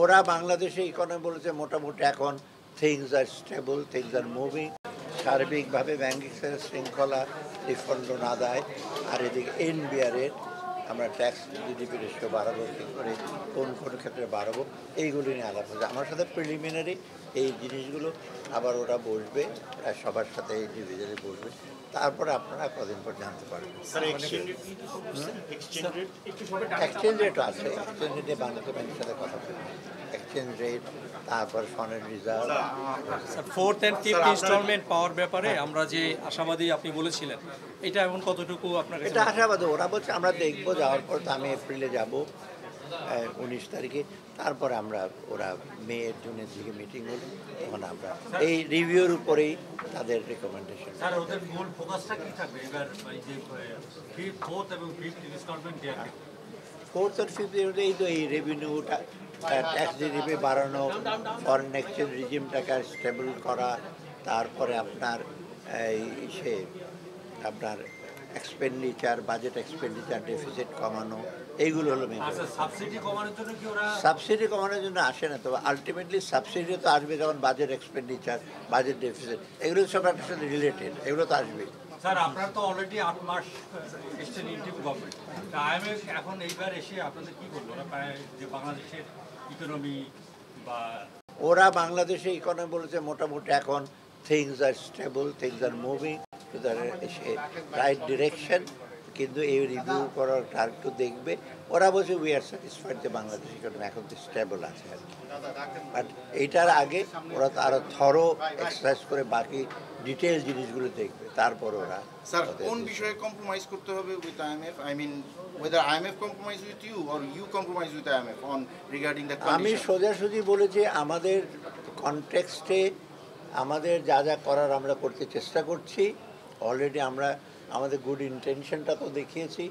ওরা বাংলাদেশে ইকোনমি বলেছে মোটামুটি এখন things are stable, things are moving. সার্বিকভাবে ব্যাংকিং শৃঙ্খলা, রিফন্ড আদায়, আর এদিকে এনবিআরের আমরা ট্যাক্স জিডিপি রেশিও বাড়াবো কী করে, কোন কোন ক্ষেত্রে বাড়াবো, এইগুলি নিয়ে আলাপ হচ্ছে আমার সাথে। প্রিলিমিনারি এই জিনিসগুলো আবার ওরা বসবে, সবার সাথে ইন্ডিভিজুয়ালি বসবে, তারপরে আপনারা কদিন পর জানতে পারবেন। এক্সচেঞ্জ রেটও আছে, এক্সচেঞ্জ রেটে বাংলাদেশ ব্যাংকের সাথে কথা বলবে, এক্সচেঞ্জ রেট, তারপর foreign reserve. Fourth and fifth instalment পাওয়ার ব্যাপারে আমরা যে আশাবাদী আপনি বলেছিলেন, এটা এখন কতটুকু আপনার? এটা আশাবাদী, ওরা বলছে আমরা দেখবো, যাওয়ার পর তো আমি এপ্রিলে যাব 19 তারিখে, তারপরে আমরা ওরা মে জুনের দিকে মিটিং হলো, তখন আমরা এই রিভিউর উপরেই তাদের রিকমেন্ডেশন। স্যার, ওদের মূল ফোকাসটা কি থাকবে এবার, যে ফোর্থ এবং ফিফথ ইনস্টলমেন্ট দেওয়া? ফোর্থ আর ফিফথ এই তো এই রেভিনিউটা, ট্যাক্স জিডিপি বাড়ানো, ফরেন এক্সচেঞ্জ রিজিমটাকে স্টেবল করা, তারপরে আপনার আপনার এক্সপেন্ডিচার, বাজেট এক্সপেন্ডিচার ডেফিসিট কমানো, এইগুলো হলো মেন। সাবসিডি কমানোর জন্য কি ওরা? সাবসিডি কমানোর জন্য আসে না, তবে আলটিমেটলি সাবসিডি তো আসবে যখন বাজেট এক্সপেন্ডিচার, বাজেট ডেফিসিট, এগুলো সব একটা সাথে রিলেটেড, এগুলো তো আসবে। স্যার, আপনারা তো অলরেডি 8 মাস এসছেন ইন্টিম গভর্নমেন্ট, আইএমএফ এখন এইবার এসে আপনাদের কি বললো? ওরা যে বাংলাদেশের ইকোনমি বা ওরা বাংলাদেশে ইকোনমি বলেছে মোটামুটি এখন things are stable, things are moving to the right direction, কিন্তু এই রিভিউ করার আর একটু দেখবে। ওরা বলছে উই আর স্যাটিসফাইড যে বাংলাদেশ ইকোনমি এখন তো স্টেবল আছে আর কি। বাট এইটার আগে ওরা তো আরও থরো এক্সারসাইজ করে বাকি ডিটেল জিনিসগুলো দেখবে, তারপর ওরা। স্যার, কোন বিষয়ে কম্প্রোমাইজ করতে হবে with IMF? I mean whether IMF compromise with you or you compromise with IMF on regarding the condition? আমি সোজাসুজি বলেছি আমাদের কনটেক্সটে আমাদের যা যা করার আমরা করতে চেষ্টা করছি। অলরেডি আমরা আমাদের গুড ইন্টেনশনটা তো দেখিয়েছি,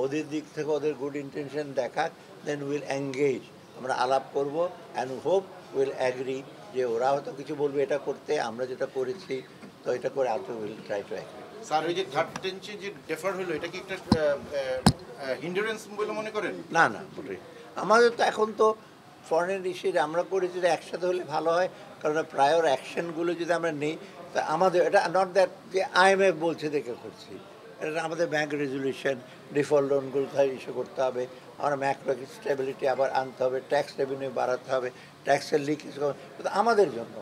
ওদের দিক থেকে ওদের গুড ইন্টেনশন দেখাক, দেন উইল এঙ্গেজ, আমরা আলাপ করব অ্যান্ড হোপ উইল অ্যাগ্রি যে ওরা হয়তো কিছু বলবে এটা করতে, আমরা যেটা করেছি তো এটা করে also will try to agree. Sir, ওই যে থার্ড টেন্সে যে ডেফার হলো, এটা কি একটা হিন্ডারেন্স বলে মনে করেন? না না, মোটেই। আমাদের তো এখন তো ফরেন ইস্যুজ আমরা করেছি যে একসাথে হলে ভালো হয়, কারণ প্রায়র অ্যাকশনগুলো যদি আমরা নিই তা আমাদের এটা নট দ্যাট যে আইএমএফ বলছে দেখে করছি, এটা আমাদের ব্যাংক রেজুলেশন, ডিফল্ট লোনগুলো ইস্যু করতে হবে, আমরা ম্যাক্রো স্টেবিলিটি আবার আনতে হবে, ট্যাক্স রেভিনিউ বাড়াতে হবে, ট্যাক্সের লিকেজ আমাদের জন্য।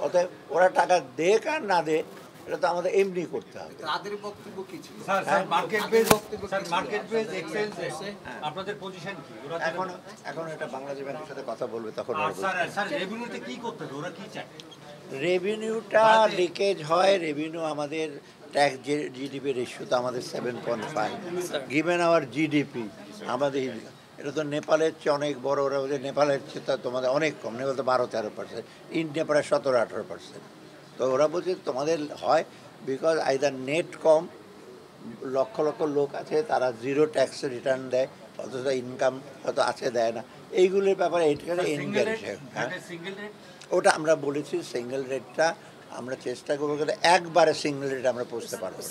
অতএব ওরা টাকা দেখ আর না দেখ, এটা তো আমাদের এমনি করতে হবে। তাদের বক্তব্য কি ছিল? স্যার, মার্কেট বেস এক্সচেঞ্জ আপনাদের পজিশন কি? ওরা এখন এটা বাংলাদেশ ব্যাংকের সাথে কথা বলবে, তখন স্যার রেভিনিউতে কি করতে হবে, ওরা কি চায়? রেভিনিউটা লিকেজ হয়, রেভিনিউ আমাদের ট্যাক্স জিডিপি রেশিও তো আমাদের 7.5, গিভেন আওয়ার জিডিপি আমাদের, এটা তো নেপালের চেয়ে অনেক বড়, ওরা বলছে নেপালের চেয়ে তো তোমাদের অনেক কম, নেপাল তো 12-13%, ইন্ডিয়া প্রায় 17-18%। তো ওরা বলছে তোমাদের হয় বিকজ আইদার নেট কম, লক্ষ লক্ষ লোক আছে তারা জিরো ট্যাক্সে রিটার্ন দেয়, অথচ ইনকাম হয়তো আছে দেয় না, এইগুলোর ব্যাপারে এইটাকে এনকারেজ। হ্যাঁ, ওটা আমরা বলেছি সিঙ্গেল রেটটা আমরা চেষ্টা করবো, একবারে সিঙ্গেল রেট আমরা পৌঁছতে পারবো।